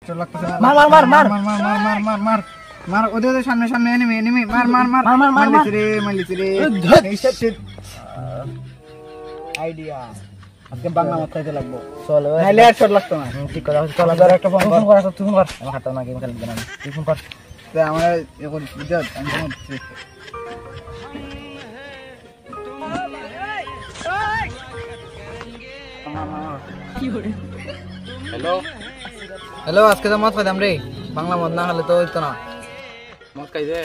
চল লাগতেছে মার মার মার মার মার মার মার মার মার মার মার ওদের সামনে সামনে এনিমি এনিমি মার মার মার মার মার মার মারলিস রে আইডিয়া আজকে বাংলা মত খাইতে লাগবো চল নাইলে আর শট লাগতো না ঠিক কথা চল ধর একটা ফোন কর তুই ফোন কর আমার হাতটা না গেম খেলতে না তুই ফোন কর তে আমরা এ করি বুঝছ আমি ফোন করছি হ্যালো হ্যালো আজকে তো মত খাইতাম রে বাংলা মত না হলে তো হইতো না মদ খাইছে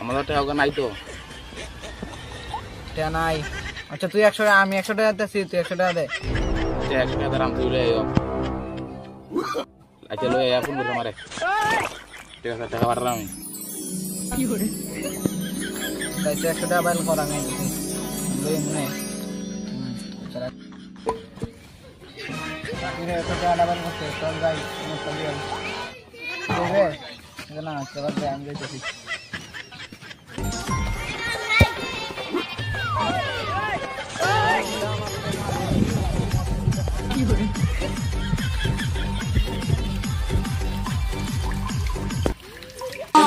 আমাদের টাকা নাই তো টা নাই আচ্ছা তুই 100 টাকা আমি 100 টাকা দিতেছি তুই 100 টাকা দে 100 টাকা দাম তুই লই আচ্ছা লই আয়া ফোন করে মারে ঠিক আছে টাকা পাঠালাম আমি তাই 100 টাকা বাইল করা নাই লই নে Ini kerja ada banyak sekali guys, ini kalian. Oke, nah coba saya ambil jadi.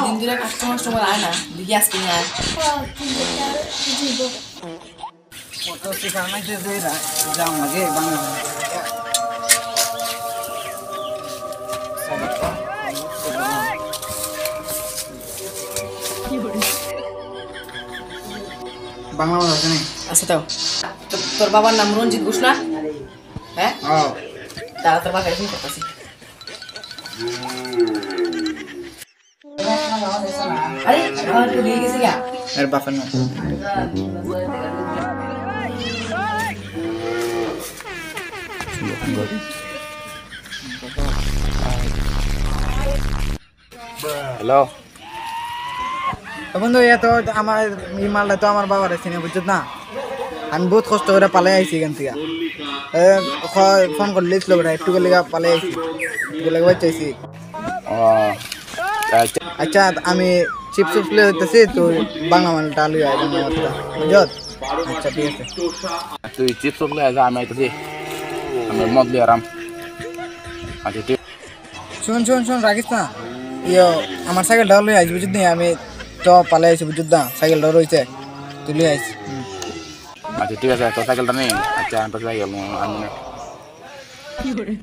Indira customer आना, दिया स्किन है. Foto sih karena itu dia, jangan lagi bang. Bangla মত আছে নি আচ্ছা তাও তোর বাবার নাম রঞ্জিত ঘোষ না হ্যাঁ তারা তোর বাবার ফোন করতেছি আরে আমার তো দিয়ে গেছে এর বাপের নাম হ্যালো বন্ধু এ তো আমার এই মালটা তো আমার বাবার চিনে বুঝছ না আমি বহুত কষ্ট করে পালাই আইছি এখান থেকে ফোন করলে বেটা একটু লেগে পালাই আইছি একটু লেগে বাচ্চাইছি আচ্ছা আমি চিপস চিপস লে হইতেছি তো বাংলা মালটা লই আই বাংলা মালটা বুঝছ আচ্ছা ঠিক আছে তুই চিপস লই আয় আমি আইতেছি আমি মদ লই আরাম আচ্ছা ঠিক শুন শুন শুন রাখিস না ইয়ো আমার সাইকেলটা লই আইছি বুঝছ না আমি তো পালাই আইছি বুঝছ না সাইকেলটা রইছে তুই লই আইছি আচ্ছা ঠিক আছে তোর সাইকেলটা নেই আচ্ছা আমি তো যাই আমি কি করে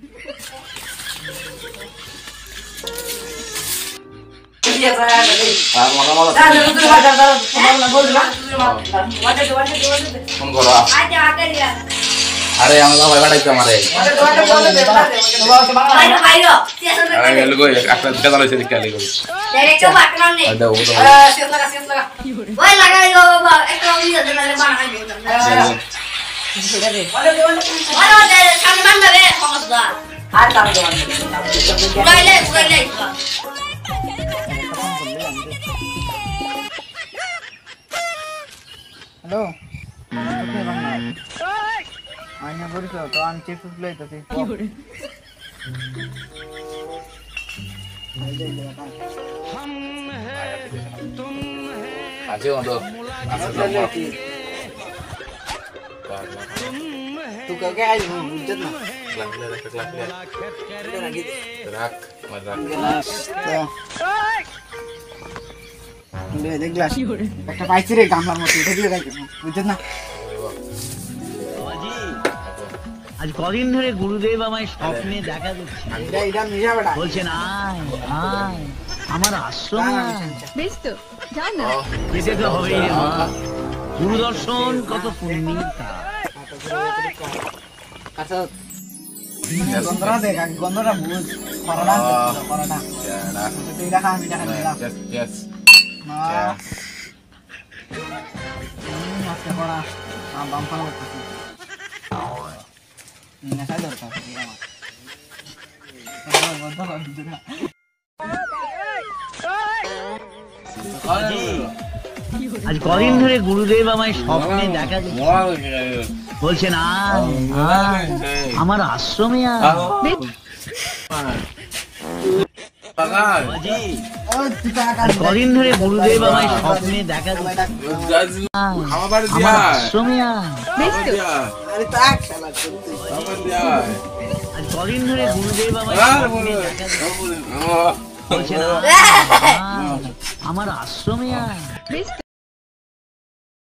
ফোন করো আরে আমার বাবা বাড়াইছে আমারে আরে লগো একটা দাদা লইছে দেখতে লাগো Directo background nih. ada udah শেষ লাগা Woi lagai go baba, ekor video de nale bana hai go. Wala de kan banda be khos da. আর তার দেওয়া Ugaile. হ্যালো আমি বলিস তো আমি চিপস প্লে করতেছি কি করে আজে ওndo তুই কাকে আইছ বুঝছ না রাখ মারাক দেখলাম একটা পাইছি রে গামলার মতো এটা দিয়ে রাখি বুঝছ না আজ কদিন ধরে গুরুদেব আমায় স্বপ্নে দেখা দিচ্ছে এটা মিশা বেটা বলছেন আয় আয় আমার আশ্রমে বেশ তো জান না যেতে তো হবেই রে মা গুরু দর্শন কত পুণ্যের কাজ আচ্ছা গন্ধরা দেখ গন্ধরা বুঝ করোনা করোনা তুই দেখা আমি দেখা দিলাম yes না আজকে করা বাম পালা করতেছি নেশা দরকার আজ কদিন ধরে গুরুদেব আমায় স্বপ্নে দেখা দিচ্ছে বলছেন আয় আয় আমার আশ্রমে আয় কদিন ধরে গুরুদেব আমায় স্বপ্নে দেখা দিচ্ছে আমার আশ্রমে আয় বেশ তো আজ কদিন ধরে গুরুদেব আমায় স্বপ্নে দেখা দিচ্ছে। বলছেন আমার আশ্রমে আয়।